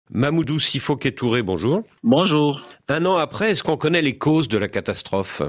Mamoudou Sifo-Touré, bonjour. Bonjour. Un an après, est-ce qu'on connaît les causes de la catastrophe ?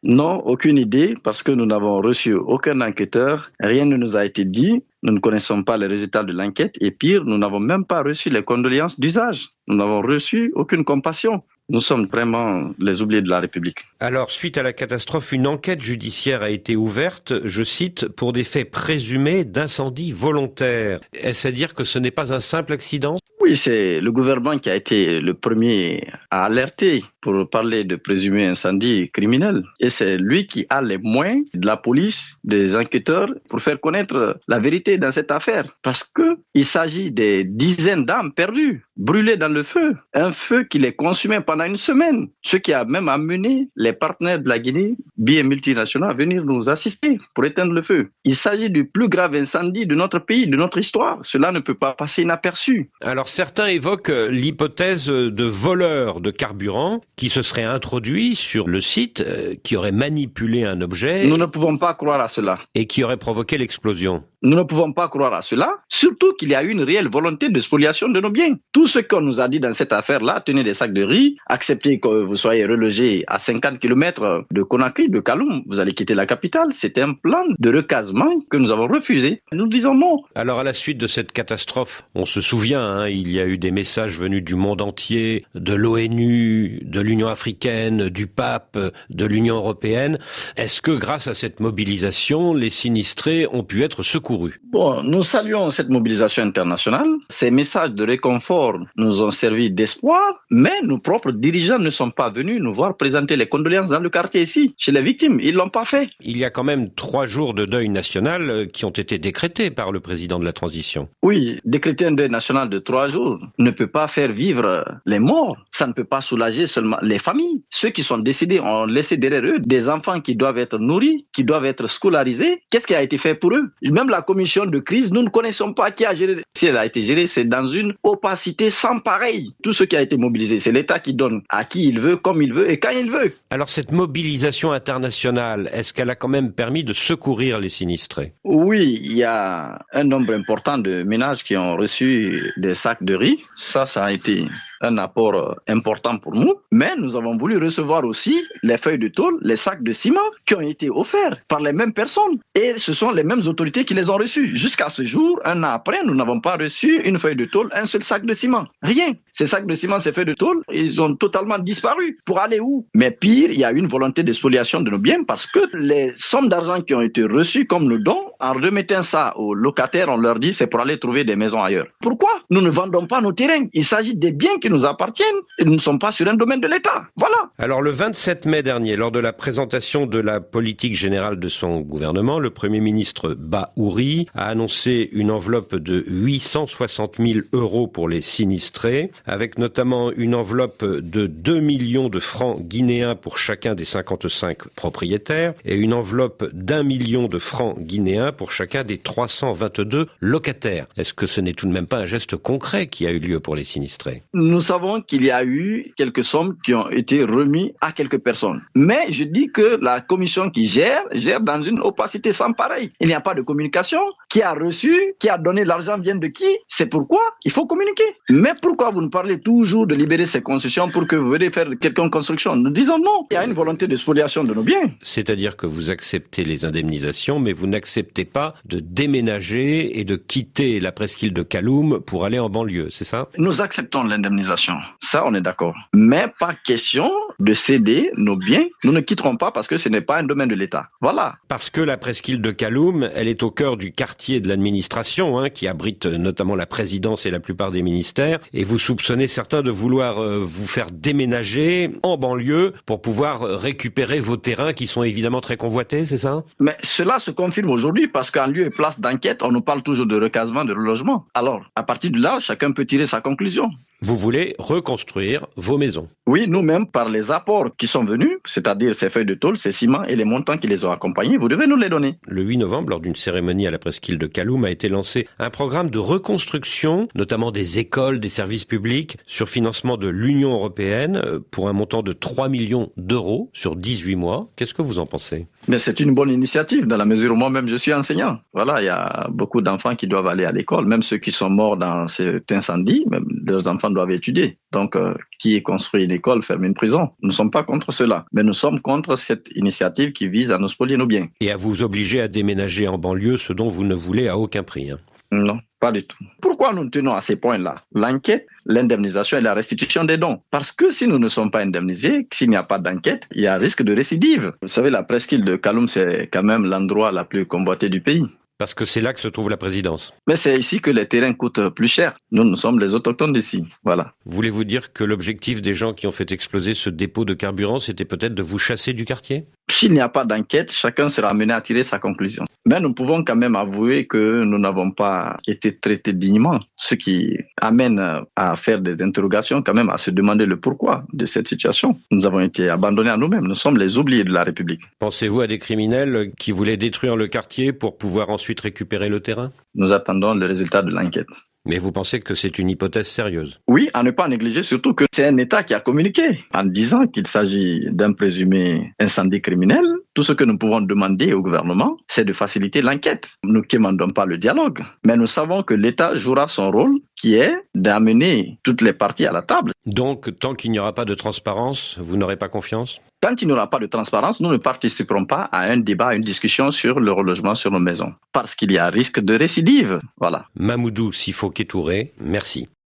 Non, aucune idée, parce que nous n'avons reçu aucun enquêteur, rien ne nous a été dit, nous ne connaissons pas les résultats de l'enquête, et pire, nous n'avons même pas reçu les condoléances d'usage. Nous n'avons reçu aucune compassion. Nous sommes vraiment les oubliés de la République. Alors, suite à la catastrophe, une enquête judiciaire a été ouverte, je cite, pour des faits présumés d'incendie volontaire. Est-ce à dire que ce n'est pas un simple accident ? Oui, c'est le gouvernement qui a été le premier à alerter pour parler de présumé incendie criminel. Et c'est lui qui a les moyens de la police, des enquêteurs, pour faire connaître la vérité dans cette affaire. Parce que il s'agit des dizaines d'âmes perdues, brûlées dans le feu. Un feu qui les consumait pendant une semaine. Ce qui a même amené les partenaires de la Guinée, billets multinationaux, à venir nous assister pour éteindre le feu. Il s'agit du plus grave incendie de notre pays, de notre histoire. Cela ne peut pas passer inaperçu. Alors, certains évoquent l'hypothèse de voleurs de carburant qui se seraient introduits sur le site, qui auraient manipulé un objet. Nous ne pouvons pas croire à cela. Et qui auraient provoqué l'explosion. Nous ne pouvons pas croire à cela, surtout qu'il y a eu une réelle volonté de spoliation de nos biens. Tout ce qu'on nous a dit dans cette affaire-là, tenez des sacs de riz, acceptez que vous soyez relogé à 50 km de Conakry, de Kaloum, vous allez quitter la capitale. C'était un plan de recasement que nous avons refusé. Nous disons non. Alors à la suite de cette catastrophe, on se souvient, il y a eu des messages venus du monde entier, de l'ONU, de l'Union africaine, du pape, de l'Union européenne. Est-ce que grâce à cette mobilisation, les sinistrés ont pu être secourus ? Bon, nous saluons cette mobilisation internationale. Ces messages de réconfort nous ont servi d'espoir, mais nos propres dirigeants ne sont pas venus nous voir présenter les condoléances dans le quartier ici, chez les victimes. Ils l'ont pas fait. Il y a quand même 3 jours de deuil national qui ont été décrétés par le président de la transition. Oui, décréter un deuil national de 3 jours ne peut pas faire vivre les morts. Ça ne peut pas soulager seulement les familles. Ceux qui sont décédés ont laissé derrière eux des enfants qui doivent être nourris, qui doivent être scolarisés. Qu'est-ce qui a été fait pour eux ? Même la commission de crise, nous ne connaissons pas qui a géré. Si elle a été gérée, c'est dans une opacité sans pareil. Tout ce qui a été mobilisé, c'est l'État qui donne à qui il veut, comme il veut et quand il veut. Alors cette mobilisation internationale, est-ce qu'elle a quand même permis de secourir les sinistrés ? Oui, il y a un nombre important de ménages qui ont reçu des sacs de riz. Ça a été un apport important pour nous. Mais nous avons voulu recevoir aussi les feuilles de tôle, les sacs de ciment qui ont été offerts par les mêmes personnes. Et ce sont les mêmes autorités qui les ont reçus. Jusqu'à ce jour, un an après, nous n'avons pas reçu une feuille de tôle, un seul sac de ciment. Rien. Ces sacs de ciment, ces feuilles de tôle, ils ont totalement disparu. Pour aller où ? Mais pire, il y a eu une volonté de spoliation de nos biens parce que les sommes d'argent qui ont été reçues comme nous dons, en remettant ça aux locataires, on leur dit c'est pour aller trouver des maisons ailleurs. Pourquoi ? Nous ne vendons pas nos terrains. Il s'agit des biens qui nous appartiennent et nous ne sommes pas sur un domaine de l'État. Voilà. Alors le 27 mai dernier, lors de la présentation de la politique générale de son gouvernement, le Premier ministre Bahouri a annoncé une enveloppe de 860 000 € pour les sinistrés, avec notamment une enveloppe de 2 millions de francs guinéens pour chacun des 55 propriétaires et une enveloppe d'1 million de francs guinéens pour chacun des 322 locataires. Est-ce que ce n'est tout de même pas un geste concret qui a eu lieu pour les sinistrés ? Nous savons qu'il y a eu quelques sommes qui ont été remises à quelques personnes. Mais je dis que la commission qui gère dans une opacité sans pareil. Il n'y a pas de communication. Qui a reçu, qui a donné l'argent vient de qui ? C'est pourquoi il faut communiquer. Mais pourquoi vous nous parlez toujours de libérer ces concessions pour que vous venez faire quelconque construction ? Nous disons non. Il y a une volonté de spoliation de nos biens. C'est-à-dire que vous acceptez les indemnisations, mais vous n'acceptez pas de déménager et de quitter la presqu'île de Kaloum pour aller en banlieue, c'est ça ? Nous acceptons l'indemnisation. Ça, on est d'accord. Mais pas question de céder nos biens. Nous ne quitterons pas parce que ce n'est pas un domaine de l'État. Voilà. Parce que la presqu'île de Kaloum, elle est au cœur du quartier de l'administration, qui abrite notamment la présidence et la plupart des ministères. Et vous soupçonnez certains de vouloir vous faire déménager en banlieue pour pouvoir récupérer vos terrains qui sont évidemment très convoités, c'est ça ? Mais cela se confirme aujourd'hui parce qu'en lieu et place d'enquête, on nous parle toujours de recasement, de relogement. Alors, à partir de là, chacun peut tirer sa conclusion. Vous voulez reconstruire vos maisons ? Oui, nous-mêmes, par les apports qui sont venus, c'est-à-dire ces feuilles de tôle, ces ciments et les montants qui les ont accompagnés, vous devez nous les donner. Le 8 novembre, lors d'une cérémonie à la presqu'île de Kaloum, a été lancé un programme de reconstruction, notamment des écoles, des services publics, sur financement de l'Union européenne, pour un montant de 3 millions d'euros sur 18 mois. Qu'est-ce que vous en pensez ? Mais c'est une bonne initiative dans la mesure où moi-même je suis enseignant. Voilà, il y a beaucoup d'enfants qui doivent aller à l'école, même ceux qui sont morts dans cet incendie, même leurs enfants doivent étudier. Donc, qui construit une école ferme une prison. Nous ne sommes pas contre cela, mais nous sommes contre cette initiative qui vise à nous spolier nos biens. Et à vous obliger à déménager en banlieue, ce dont vous ne voulez à aucun prix. Non, pas du tout. Pourquoi nous tenons à ces points-là? L'enquête, l'indemnisation et la restitution des dons. Parce que si nous ne sommes pas indemnisés, s'il n'y a pas d'enquête, il y a risque de récidive. Vous savez, la presqu'île de Kaloum, c'est quand même l'endroit le plus convoité du pays. Parce que c'est là que se trouve la présidence. Mais c'est ici que les terrains coûtent plus cher. Nous sommes les autochtones d'ici. Voilà. Voulez-vous dire que l'objectif des gens qui ont fait exploser ce dépôt de carburant, c'était peut-être de vous chasser du quartier? S'il n'y a pas d'enquête, chacun sera amené à tirer sa conclusion. Mais nous pouvons quand même avouer que nous n'avons pas été traités dignement, ce qui amène à faire des interrogations, quand même à se demander le pourquoi de cette situation. Nous avons été abandonnés à nous-mêmes. Nous sommes les oubliés de la République. Pensez-vous à des criminels qui voulaient détruire le quartier pour pouvoir ensuite récupérer le terrain? Nous attendons le résultat de l'enquête. Mais vous pensez que c'est une hypothèse sérieuse? Oui, à ne pas négliger surtout que c'est un État qui a communiqué en disant qu'il s'agit d'un présumé incendie criminel. Tout ce que nous pouvons demander au gouvernement, c'est de faciliter l'enquête. Nous ne demandons pas le dialogue, mais nous savons que l'État jouera son rôle qui est d'amener toutes les parties à la table. Donc, tant qu'il n'y aura pas de transparence, vous n'aurez pas confiance? Tant qu'il n'y aura pas de transparence, nous ne participerons pas à un débat, à une discussion sur le relogement sur nos maisons. Parce qu'il y a risque de récidive. Voilà. Mamoudou Sifo Kétouré, merci.